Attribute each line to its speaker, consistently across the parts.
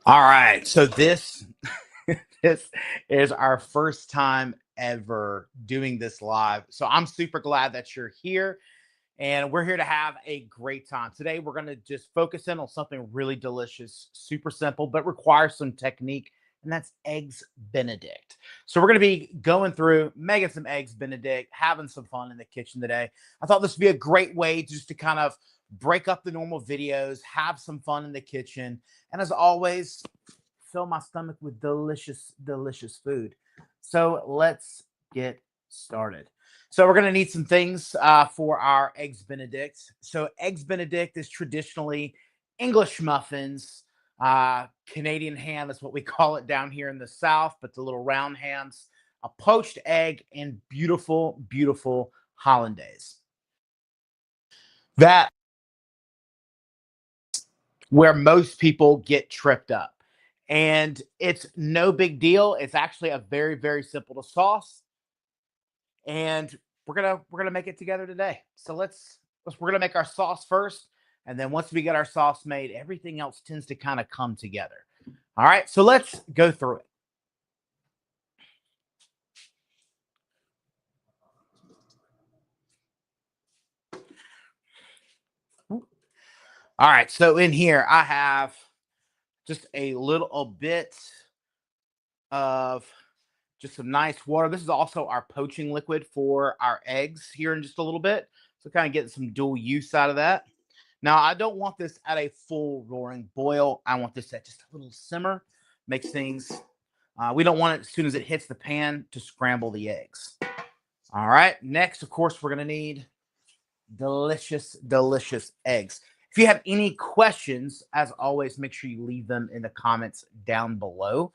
Speaker 1: All right. So this this is our first time ever doing this live. So I'm super glad that you're here and we're here to have a great time. Today we're going to just focus in on something really delicious, super simple but requires some technique, and that's eggs Benedict. So we're going to be going through making some eggs Benedict, having some fun in the kitchen today. I thought this would be a great way just to kind of break up the normal videos, have some fun in the kitchen, and as always, fill my stomach with delicious, delicious food. So let's get started. So we're going to need some things for our eggs Benedict. So eggs Benedict is traditionally English muffins. Canadian ham is what we call it down here in the South, but the little round hams, a poached egg, and beautiful, beautiful hollandaise. That where most people get tripped up. And it's no big deal. It's actually a very, very simple to sauce. And we're gonna make it together today. So we're gonna make our sauce first. And then once we get our sauce made, everything else tends to kind of come together. All right, so let's go through it. All right, so in here I have just a little bit of just some nice water. This is also our poaching liquid for our eggs here in just a little bit. So kind of getting some dual use out of that. Now, I don't want this at a full roaring boil. I want this at just a little simmer. Makes things, we don't want it as soon as it hits the pan to scramble the eggs. All right. Next, of course, we're going to need delicious, delicious eggs. If you have any questions, as always, make sure you leave them in the comments down below.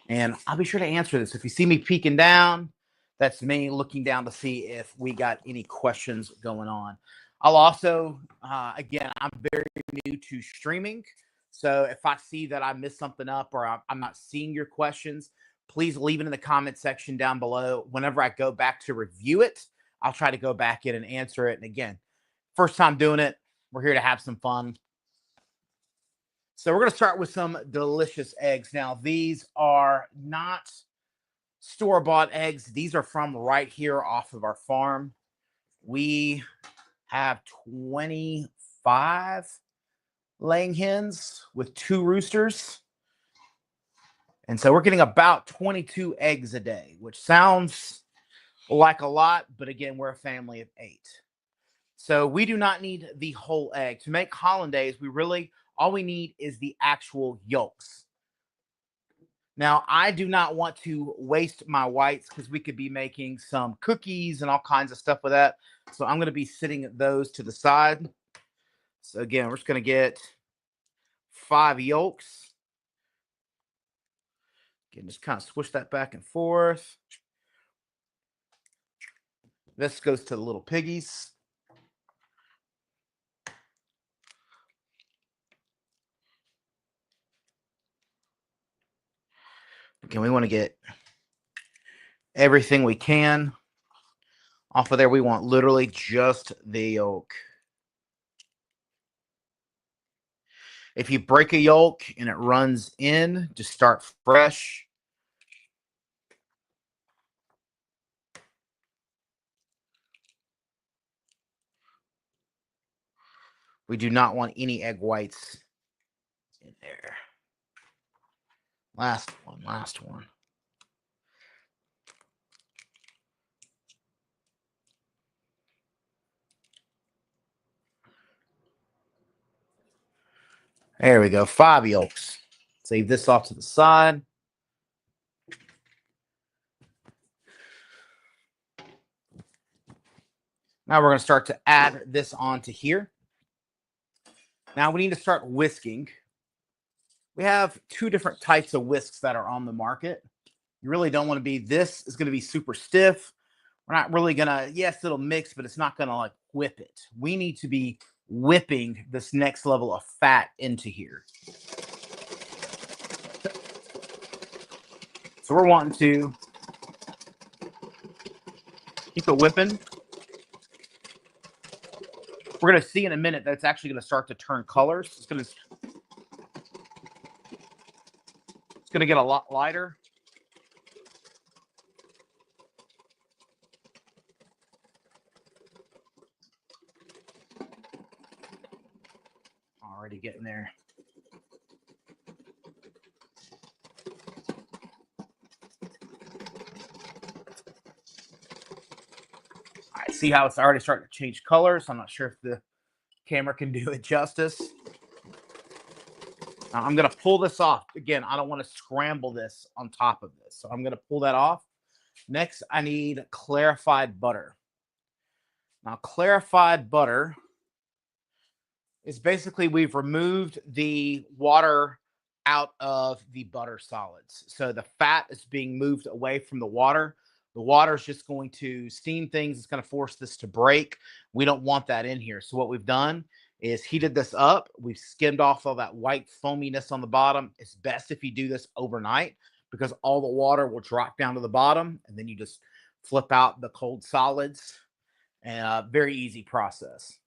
Speaker 1: And I'll be sure to answer this. If you see me peeking down, that's me looking down to see if we got any questions going on. I'll also, again, I'm very new to streaming. So if I see that I missed something up or I'm not seeing your questions, please leave it in the comment section down below. Whenever I go back to review it, I'll try to go back in and answer it. And again, first time doing it, we're here to have some fun. So we're going to start with some delicious eggs. Now, these are not store-bought eggs. These are from right here off of our farm. We have 25 laying hens with 2 roosters. And so we're getting about 22 eggs a day, which sounds like a lot, but again, we're a family of 8. So we do not need the whole egg. To make hollandaise, all we need is the actual yolks. Now, I do not want to waste my whites because we could be making some cookies and all kinds of stuff with that. So I'm going to be sitting those to the side. So again, we're just going to get 5 yolks. Again, just kind of swish that back and forth. This goes to the little piggies. Again, we want to get everything we can off of there. We want literally just the yolk. If you break a yolk and it runs in, just start fresh. We do not want any egg whites in there. Last one, last one. There we go, 5 yolks. Save this off to the side. Now we're going to start to add this onto here. Now we need to start whisking. We have 2 different types of whisks that are on the market. You really don't want to be, this is going to be super stiff. We're not really going to, yes, it'll mix, but it's not going to like whip it. We need to be whipping this next level of fat into here. So we're wanting to keep it whipping. We're going to see in a minute that it's actually going to start to turn colors. It's going to going to get a lot lighter. Already getting there. I see how it's already starting to change colors. I'm not sure if the camera can do it justice. Now I'm going to pull this off. Again, I don't want to scramble this on top of this. So I'm going to pull that off. Next, I need clarified butter. Now, clarified butter is basically we've removed the water out of the butter solids. So the fat is being moved away from the water. The water is just going to steam things. It's going to force this to break. We don't want that in here. So what we've done is heated this up. We've skimmed off all that white foaminess on the bottom. It's best if you do this overnight because all the water will drop down to the bottom and then you just flip out the cold solids. And very easy process.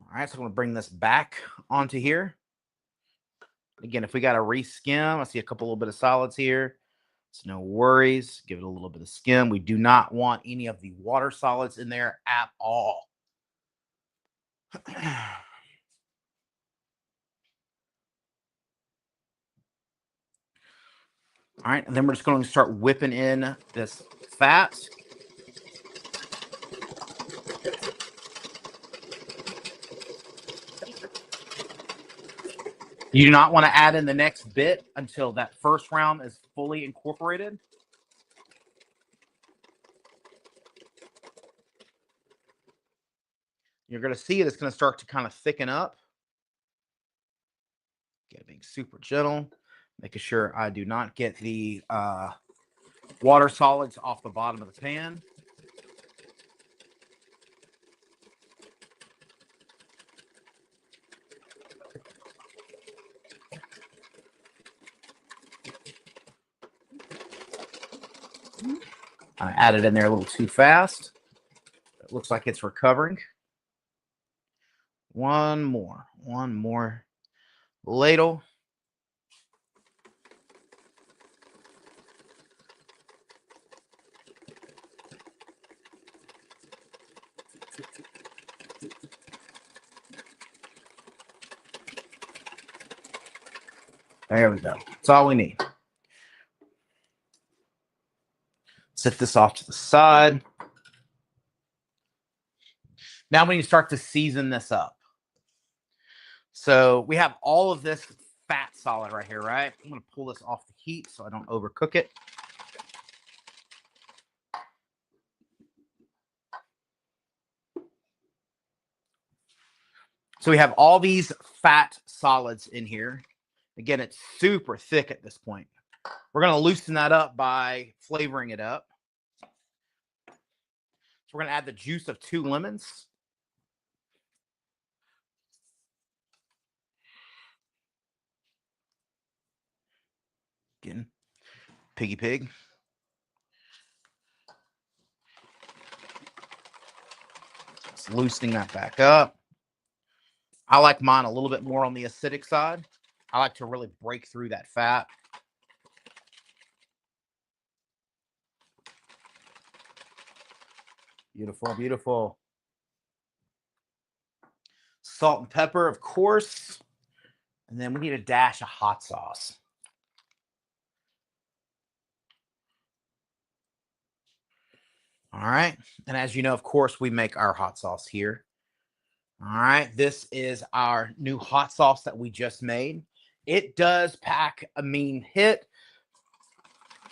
Speaker 1: All right, so I'm going to bring this back onto here. Again, if we got to reskim, I see a little bit of solids here. It's no worries. Give it a little bit of skim. We do not want any of the water solids in there at all. All right, and then we're just going to start whipping in this fat. You do not want to add in the next bit until that first round is fully incorporated. You're going to see it's going to start to kind of thicken up. Again, being super gentle, making sure I do not get the water solids off the bottom of the pan. I added in there a little too fast. It looks like it's recovering. One more ladle. There we go. That's all we need. Set this off to the side. Now we need to start to season this up. So we have all of this fat solid right here, right? I'm going to pull this off the heat so I don't overcook it. So we have all these fat solids in here. Again, it's super thick at this point. We're going to loosen that up by flavoring it up. So we're going to add the juice of 2 lemons. Again, piggy pig. Just loosening that back up. I like mine a little bit more on the acidic side. I like to really break through that fat. Beautiful, beautiful. Salt and pepper, of course. And then we need a dash of hot sauce. All right. And as you know, of course, we make our hot sauce here. All right. This is our new hot sauce that we just made. It does pack a mean hit.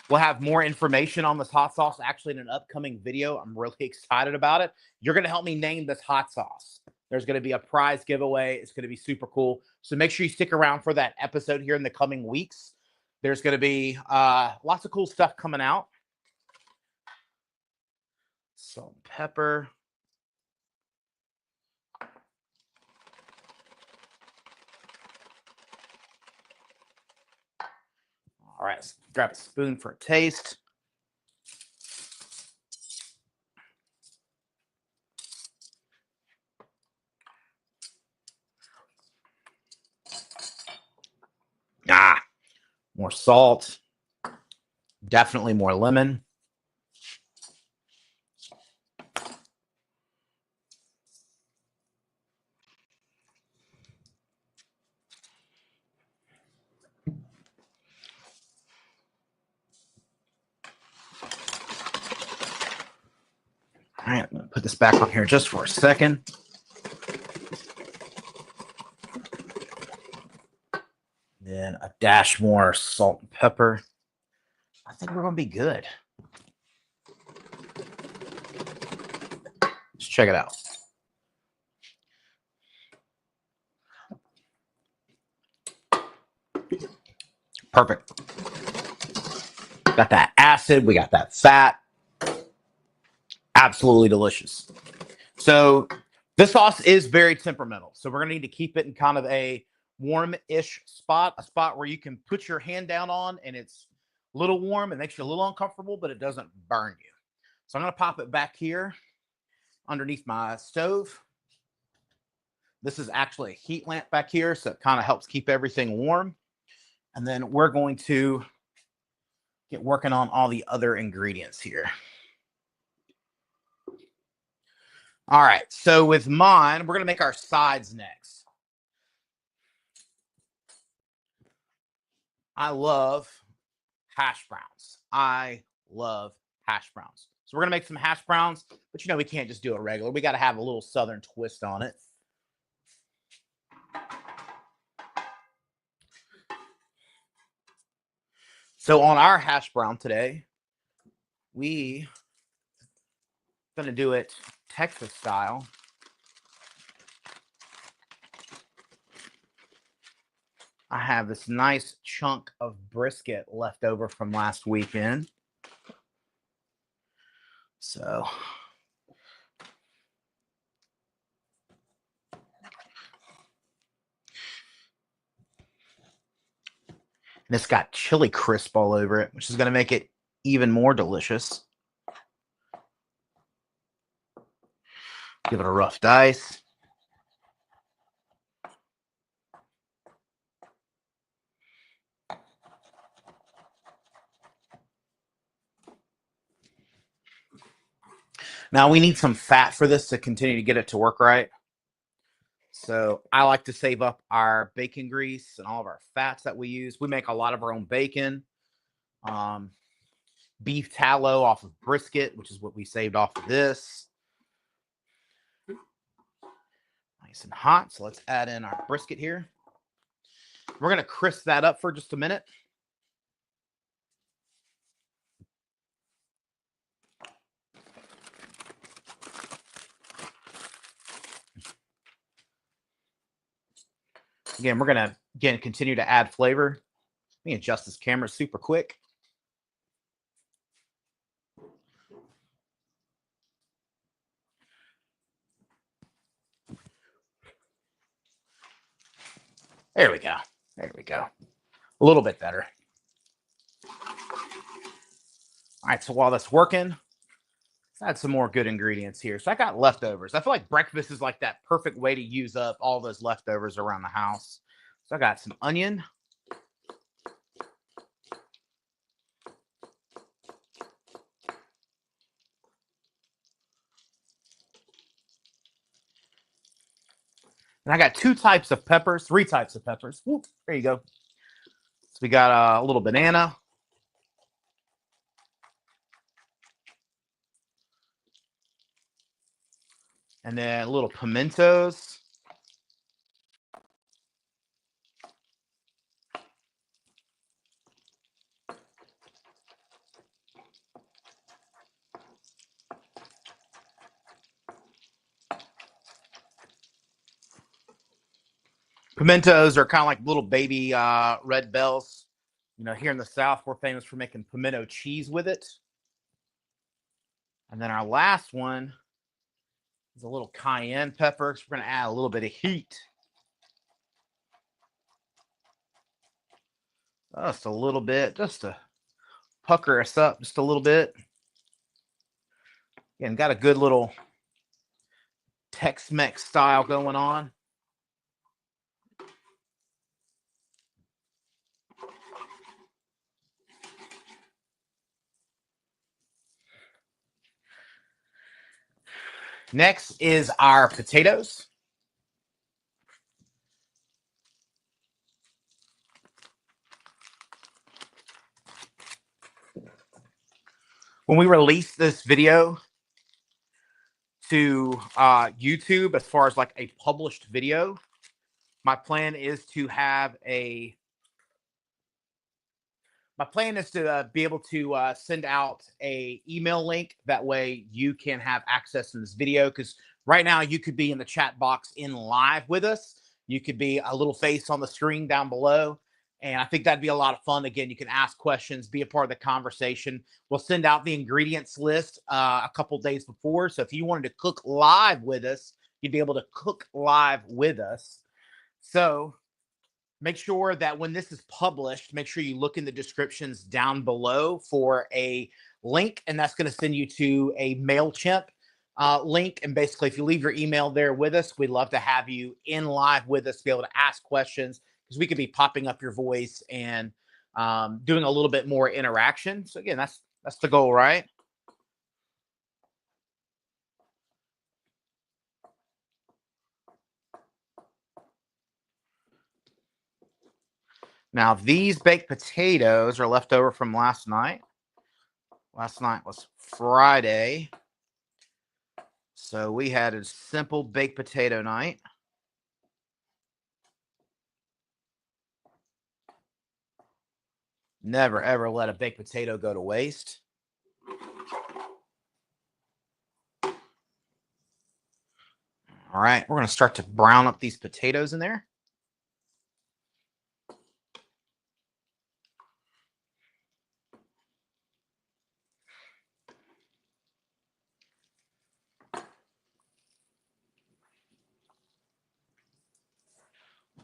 Speaker 1: We'll have more information on this hot sauce actually in an upcoming video. I'm really excited about it. You're going to help me name this hot sauce. There's going to be a prize giveaway. It's going to be super cool. So make sure you stick around for that episode here in the coming weeks. There's going to be lots of cool stuff coming out. Salt and pepper. All right, let's grab a spoon for a taste. more salt, definitely more lemon. All right, I'm going to put this back on here just for a second. Then a dash more salt and pepper. I think we're going to be good. Let's check it out. Perfect. Got that acid. We got that fat. Absolutely delicious. So this sauce is very temperamental. So we're going to need to keep it in kind of a warm-ish spot, a spot where you can put your hand down on and it's a little warm. It makes you a little uncomfortable, but it doesn't burn you. So I'm going to pop it back here underneath my stove. This is actually a heat lamp back here, so it kind of helps keep everything warm. And then we're going to get working on all the other ingredients here. All right, so with mine, we're going to make our sides next. I love hash browns. I love hash browns. So we're going to make some hash browns, but we can't just do it regular. We got to have a little Southern twist on it. So on our hash brown today, we going to do it Texas style. I have this nice chunk of brisket left over from last weekend. So and it's got chili crisp all over it, which is going to make it even more delicious. Give it a rough dice. Now we need some fat for this to continue to get it to work right. So I like to save up our bacon grease and all of our fats that we use. We make a lot of our own bacon. Beef tallow off of brisket, which is what we saved off of this. Nice and hot. So let's add in our brisket here. We're going to crisp that up for just a minute. Again, we're going to continue to add flavor. Let me adjust this camera super quick. There we go. There we go. A little bit better. All right, so while that's working, let's add some more good ingredients here. So I got leftovers. I feel like breakfast is like that perfect way to use up all those leftovers around the house. So I got some onion. And I got three types of peppers. Whoop, there you go. So we got a little banana. And then little pimentos. Pimentos are kind of like little baby red bells. Here in the South, we're famous for making pimento cheese with it. And then our last one is a little cayenne pepper. So we're going to add a little bit of heat. Just a little bit, just to pucker us up just a little bit. Again, got a good little Tex-Mex style going on. Next is our potatoes. When we release this video to YouTube, as far as like a published video, my plan is to have a be able to send out a email link. That way you can have access to this video, because right now you could be in the chat box in live with us. You could be a little face on the screen down below. And I think that'd be a lot of fun. Again, you can ask questions, be a part of the conversation. We'll send out the ingredients list a couple days before. So if you wanted to cook live with us, you'd be able to cook live with us. So make sure that when this is published, make sure you look in the descriptions down below for a link, and that's going to send you to a MailChimp link. And basically, if you leave your email there with us, we'd love to have you in live with us, be able to ask questions, because we could be popping up your voice and doing a little bit more interaction. So again, that's the goal, right? Now, these baked potatoes are left over from last night. Last night was Friday, so we had a simple baked potato night. Never, ever let a baked potato go to waste. All right, we're going to start to brown up these potatoes in there.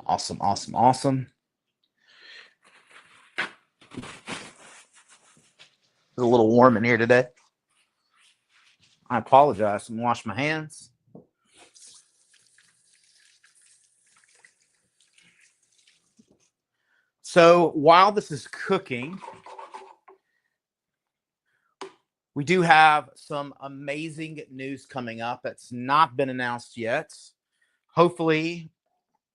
Speaker 1: Awesome, awesome, awesome. It's a little warm in here today. I apologize. I'm wash my hands. So while this is cooking, we do have some amazing news coming up that's not been announced yet. Hopefully,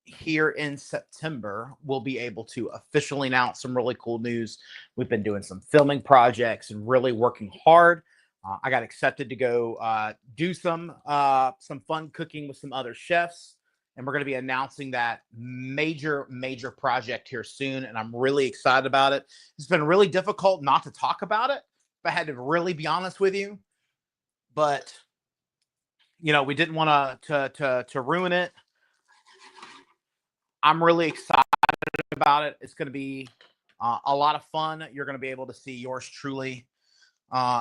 Speaker 1: here in September, we'll be able to officially announce some really cool news. We've been doing some filming projects and really working hard. I got accepted to go do some fun cooking with some other chefs, and we're going to be announcing that major project here soon. And I'm really excited about it. It's been really difficult not to talk about it, if I had to really be honest with you. But you know, we didn't want to ruin it. I'm really excited about it. It's going to be a lot of fun. You're going to be able to see yours truly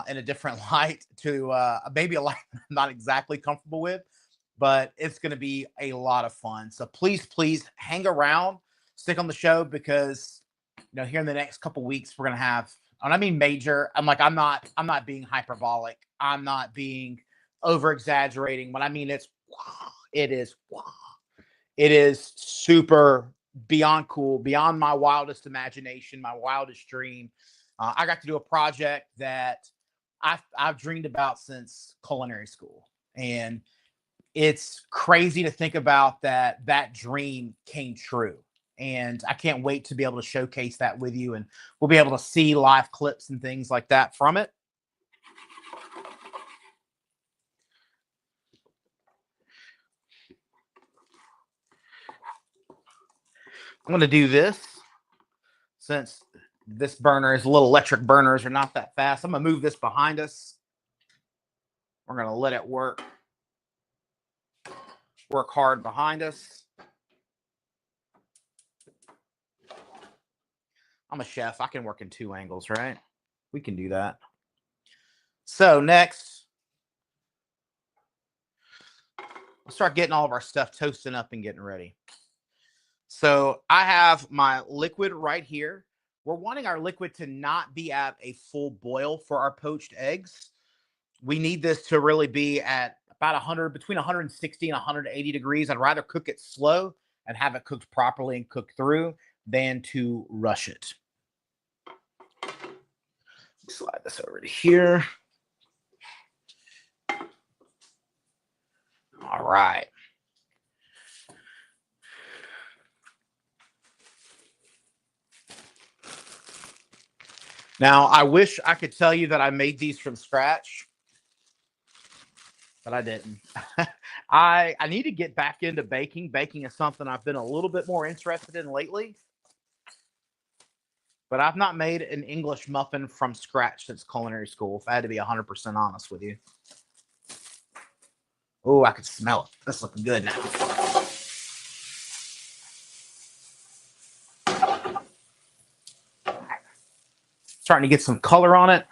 Speaker 1: in a different light, to maybe a light I'm not exactly comfortable with, but it's going to be a lot of fun. So please hang around, stick on the show, because you know, here in the next couple weeks we're going to have, and I mean major. I'm not being hyperbolic. I'm not being over exaggerating. When I mean it is super beyond cool, beyond my wildest imagination, my wildest dream. I got to do a project that I've dreamed about since culinary school, and it's crazy to think about that dream came true. And I can't wait to be able to showcase that with you, and we'll be able to see live clips and things like that from it. I'm going to do this, since this burner is, little electric burners are not that fast. I'm going to move this behind us. We're going to let it work hard behind us. I'm a chef. I can work in two angles, right? We can do that. So next, we'll start getting all of our stuff toasting up and getting ready. So I have my liquid right here. We're wanting our liquid to not be at a full boil for our poached eggs. We need this to really be at about 100, between 160 and 180 degrees. I'd rather cook it slow and have it cooked properly and cooked through than to rush it. Slide this over to here. right. Now, I wish I could tell you that I made these from scratch, but I didn't. I need to get back into baking. Baking is something I've been a little bit more interested in lately, but I've not made an English muffin from scratch since culinary school, if I had to be 100% honest with you. Oh, I can smell it. That's looking good now. Starting to get some color on it.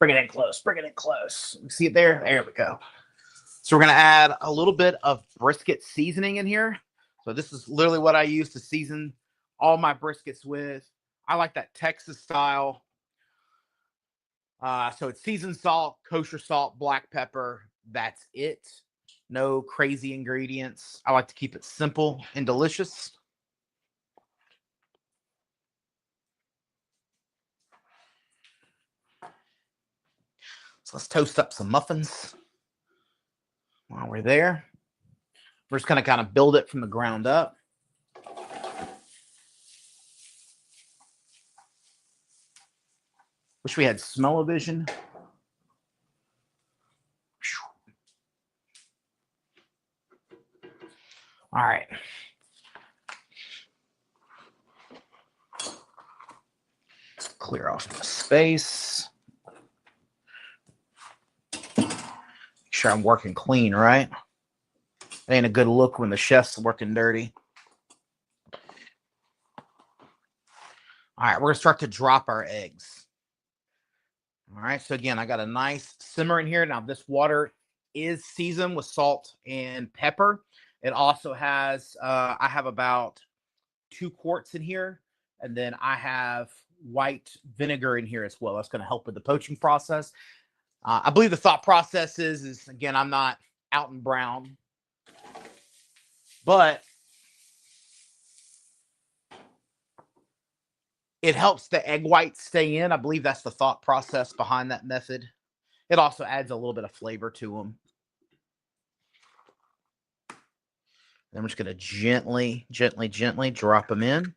Speaker 1: Bring it in close. Bring it in close. See it there? There we go. So we're going to add a little bit of brisket seasoning in here. So this is literally what I use to season all my briskets with. I like that Texas style. So it's seasoned salt, kosher salt, black pepper. That's it. No crazy ingredients. I like to keep it simple and delicious. So let's toast up some muffins while we're there. We're just going to kind of build it from the ground up. Wish we had smell-o-vision. All right. Clear off the space. Make sure I'm working clean, right? It ain't a good look when the chef's working dirty. All right, we're going to start to drop our eggs. All right, so again, I got a nice simmer in here. Now, this water is seasoned with salt and pepper. It also has, I have about 2 quarts in here, and then I have white vinegar in here as well. That's going to help with the poaching process. I believe the thought process is again, I'm not out and brown, but it helps the egg whites stay in. I believe that's the thought process behind that method. It also adds a little bit of flavor to them. And I'm just going to gently drop them in.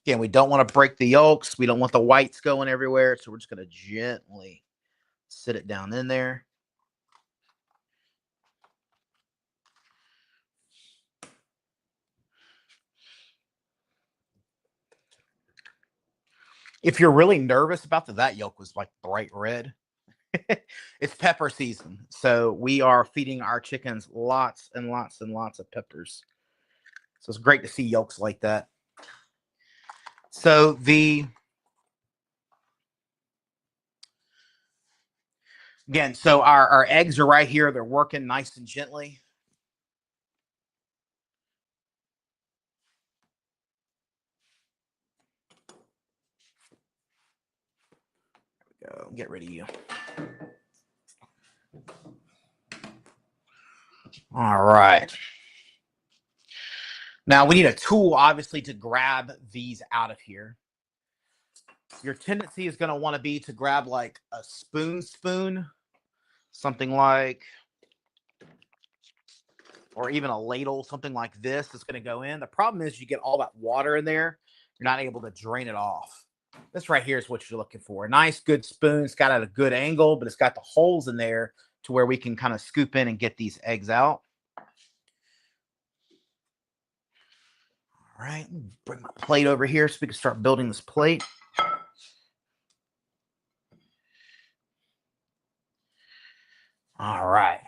Speaker 1: Again, we don't want to break the yolks. We don't want the whites going everywhere. So we're just going to gently sit it down in there. If you're really nervous about that yolk was like bright red. It's pepper season. So we are feeding our chickens lots and lots and lots of peppers. So it's great to see yolks like that. So so our eggs are right here. They're working nice and gently. There we go. Get rid of you. All right. Now we need a tool, obviously, to grab these out of here. Your tendency is going to want to be to grab like a spoon, something like, or even a ladle, something like this that's going to go in. The problem is you get all that water in there. You're not able to drain it off. This right here is what you're looking for. A nice, good spoon. It's got at a good angle, but it's got the holes in there to where we can kind of scoop in and get these eggs out. All right, bring my plate over here so we can start building this plate. All right.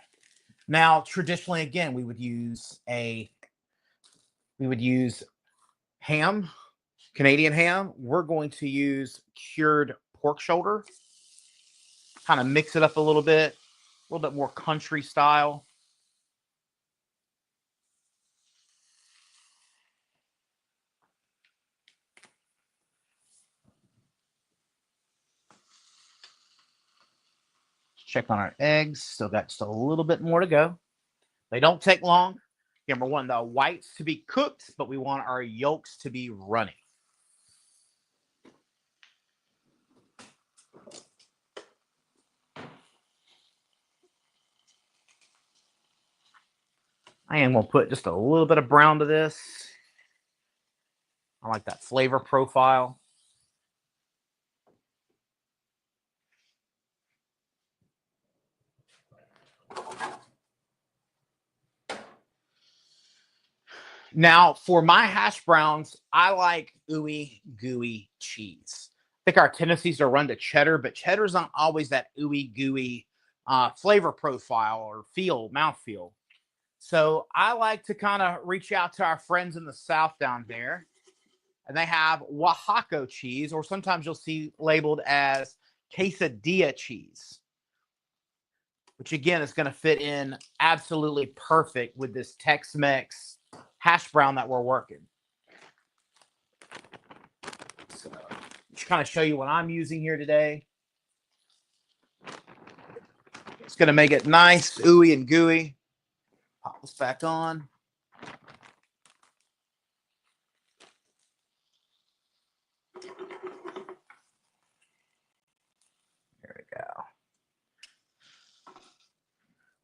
Speaker 1: Now, traditionally, again, we would use ham, Canadian ham. We're going to use cured pork shoulder. Kind of mix it up a little bit more country style. Check on our eggs. Still got just a little bit more to go. They don't take long. Again, we want the whites to be cooked, but we want our yolks to be runny. I am going to put just a little bit of brown to this. I like that flavor profile. Now, for my hash browns, I like ooey gooey cheese. I think our tendencies are run to cheddar, but cheddar's not always that ooey gooey flavor profile or mouthfeel. So I like to kind of reach out to our friends in the South down there, and they have Oaxaca cheese, or sometimes you'll see labeled as quesadilla cheese, which again is going to fit in absolutely perfect with this Tex-Mex hash brown that we're working. So, just kind of show you what I'm using here today. It's going to make it nice, ooey and gooey. Pop this back on. There we go.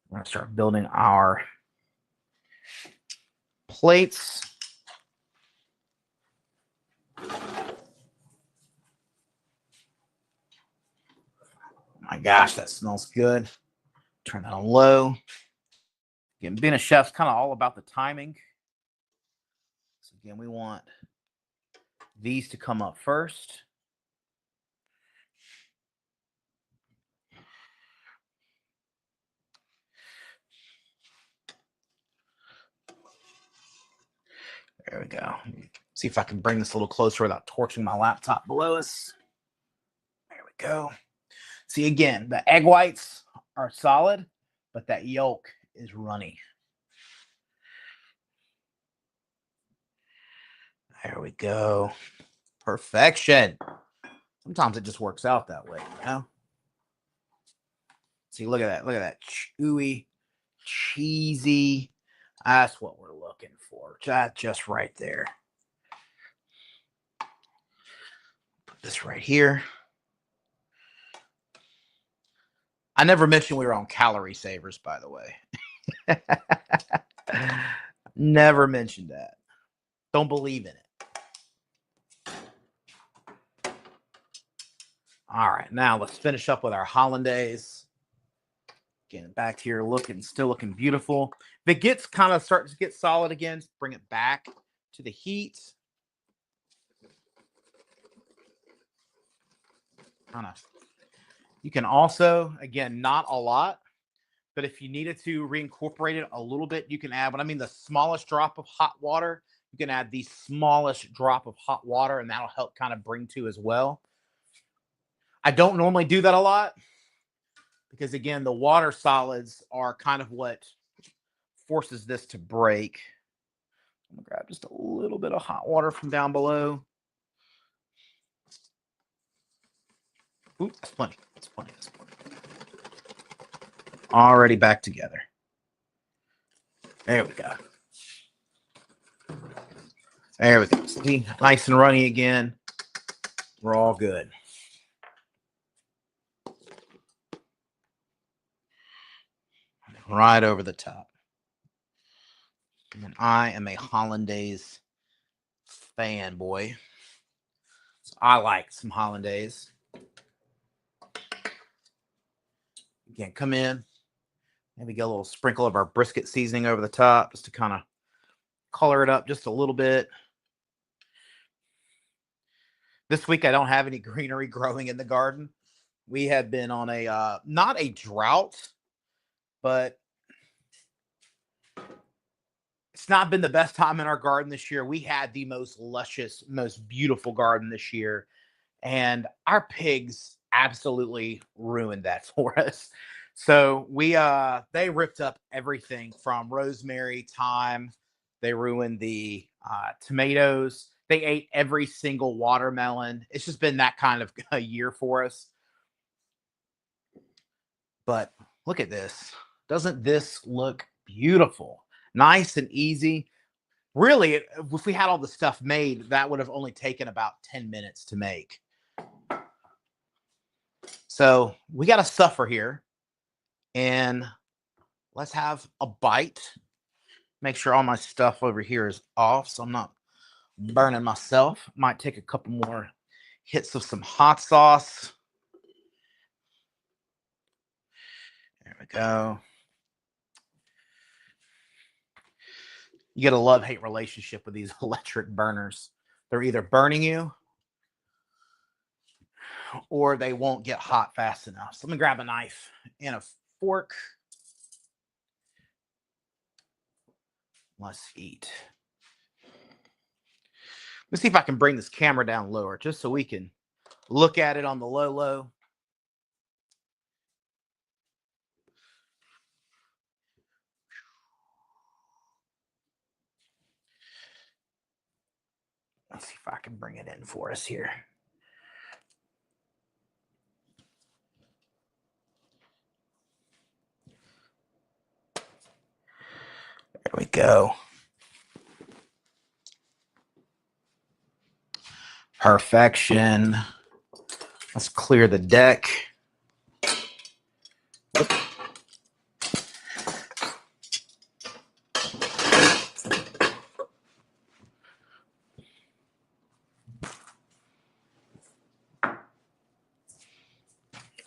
Speaker 1: We're going to start building our plates. My gosh, that smells good. Turn that on low. Again, being a chef's kind of all about the timing. So again, we want these to come up first. There we go. See if I can bring this a little closer without torching my laptop below us. There we go. See, again, the egg whites are solid, but that yolk is runny. There we go. Perfection. Sometimes it just works out that way, you know? See, look at that. Look at that chewy, cheesy. That's what we're looking for. Just right there. Put this right here. I never mentioned we were on calorie savers, by the way. Never mentioned that. Don't believe in it. All right, now let's finish up with our hollandaise. Getting back here, still looking beautiful. If it gets kind of starts to get solid again, bring it back to the heat. You can also, again, not a lot, but if you needed to reincorporate it a little bit, you can add, what I mean, the smallest drop of hot water, you can add the smallest drop of hot water, and that'll help kind of bring to as well. I don't normally do that a lot because, again, the water solids are kind of what forces this to break. I'm going to grab just a little bit of hot water from down below. Ooh, that's plenty. That's plenty. That's plenty. Already back together. There we go. There we go. See, nice and runny again. We're all good. Right over the top. And I am a hollandaise fanboy. So I like some hollandaise. Again, come in. Maybe get a little sprinkle of our brisket seasoning over the top just to kind of color it up just a little bit. This week, I don't have any greenery growing in the garden. We have been on a, not a drought, but it's not been the best time in our garden this year. We had the most luscious, most beautiful garden this year, and our pigs absolutely ruined that for us. So they ripped up everything from rosemary, thyme. They ruined the tomatoes. They ate every single watermelon. It's just been that kind of a year for us. But look at this. Doesn't this look beautiful? Nice and easy. Really, if we had all the stuff made, that would have only taken about 10 minutes to make. So we got to suffer here. And let's have a bite Make sure all my stuff over here is off so I'm not burning myself. Might take a couple more hits of some hot sauce. There we go. You get a love-hate relationship with these electric burners. They're either burning you or they won't get hot fast enough. So let me grab a knife and a fork. Let's eat. Let's see if I can bring this camera down lower just so we can look at it on the low. Let's see if I can bring it in for us here. There we go. Perfection. Let's clear the deck.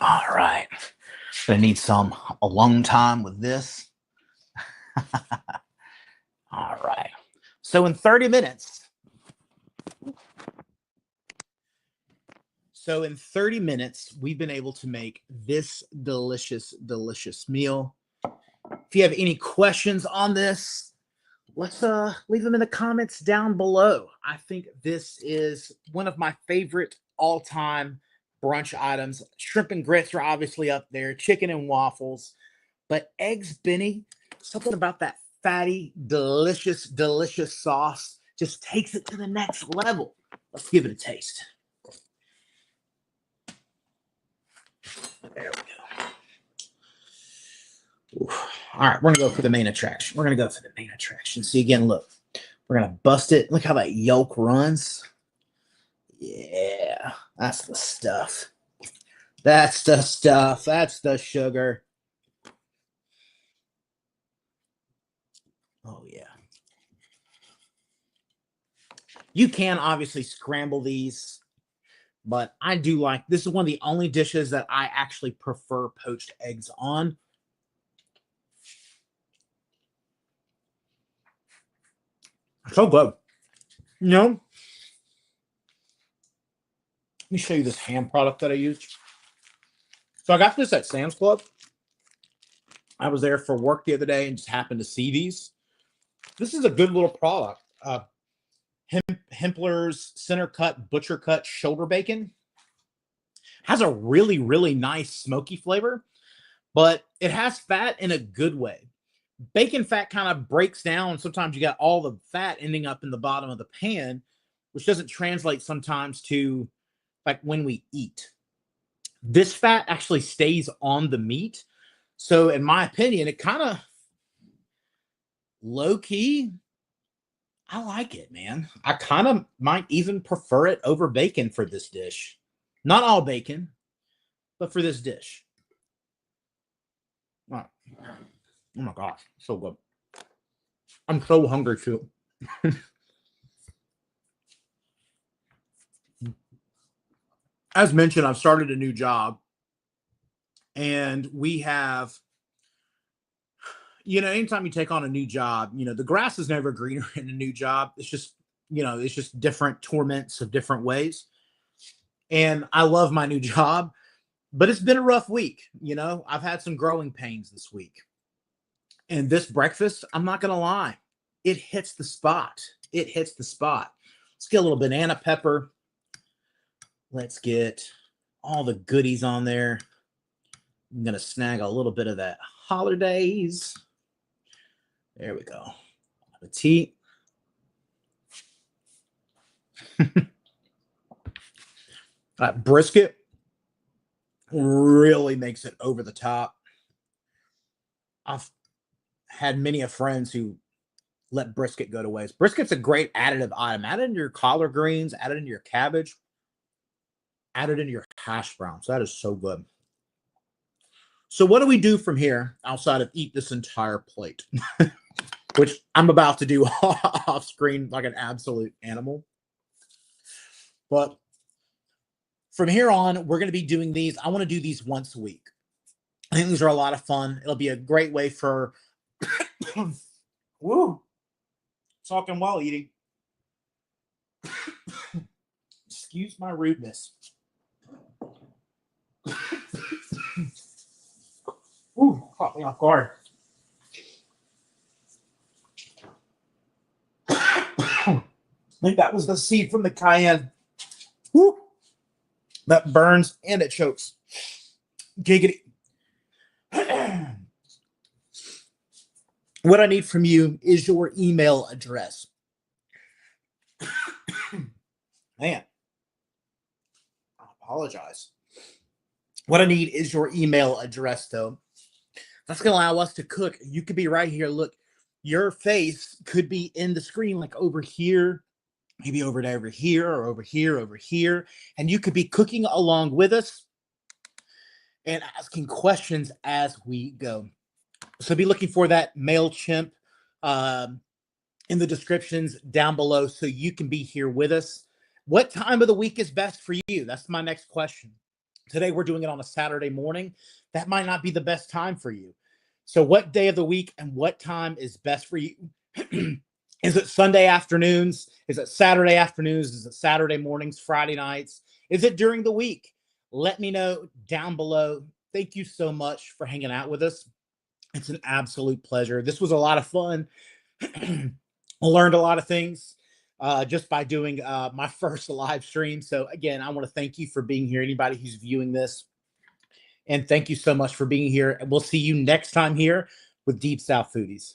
Speaker 1: All right. Gonna need some alone time with this. All right. So in 30 minutes. We've been able to make this delicious, delicious meal. If you have any questions on this, let's leave them in the comments down below. I think this is one of my favorite all-time brunch items. Shrimp and grits are obviously up there, chicken and waffles, but eggs Benny, something about that fatty, delicious, delicious sauce just takes it to the next level. Let's give it a taste. There we go. Oof. All right, we're gonna go for the main attraction. See again, look. We're gonna bust it. Look how that yolk runs. Yeah, that's the stuff. That's the stuff. That's the sugar. Oh yeah. You can obviously scramble these, but I do like, this is one of the only dishes that I actually prefer poached eggs on. So good. You know, let me show you this ham product that I used. So I got this at Sam's Club. I was there for work the other day and just happened to see these. This is a good little product. Hempler's center cut, butcher cut shoulder bacon. Has a really, really nice smoky flavor, but it has fat in a good way. Bacon fat kind of breaks down. Sometimes you got all the fat ending up in the bottom of the pan, which doesn't translate sometimes to like when we eat. This fat actually stays on the meat. So in my opinion, it kind of low key, I like it, man. I kind of might even prefer it over bacon for this dish. Not all bacon, but for this dish. Oh, oh my gosh, so good. I'm so hungry too. As mentioned, I've started a new job, and we have, anytime you take on a new job, the grass is never greener in a new job. It's just, it's just different torments of different ways. And I love my new job, but it's been a rough week. I've had some growing pains this week. And this breakfast, I'm not going to lie, it hits the spot. It hits the spot. Let's get a little banana pepper. Let's get all the goodies on there. I'm going to snag a little bit of that hollandaise. There we go. Appetit. Brisket really makes it over the top. I've had many of friends who let brisket go to waste. Brisket's a great additive item. Add it into your collard greens, add it into your cabbage, add it into your hash browns. That is so good. So what do we do from here outside of eat this entire plate? which I'm about to do off screen like an absolute animal. But from here on, we're going to be doing these. I want to do these once a week. I think these are a lot of fun. It'll be a great way for woo, talking while eating. Excuse my rudeness. Ooh, caught me off guard. I think that was the seed from the cayenne. Woo, that burns and it chokes. Giggity. What I need from you is your email address. Man, I apologize. What I need is your email address, though. That's going to allow us to cook. You could be right here. Look, your face could be in the screen, like over here, maybe over here, or over here. And you could be cooking along with us and asking questions as we go. So be looking for that MailChimp in the descriptions down below so you can be here with us. What time of the week is best for you? That's my next question. Today we're doing it on a Saturday morning. That might not be the best time for you. So what day of the week and what time is best for you? Is it Sunday afternoons? Is it Saturday afternoons? Is it Saturday mornings, Friday nights? Is it during the week? Let me know down below. Thank you so much for hanging out with us. It's an absolute pleasure. This was a lot of fun. I learned a lot of things just by doing my first live stream. So again, I want to thank you for being here. Anybody who's viewing this, and thank you so much for being here. And we'll see you next time here with Deep South Foodies.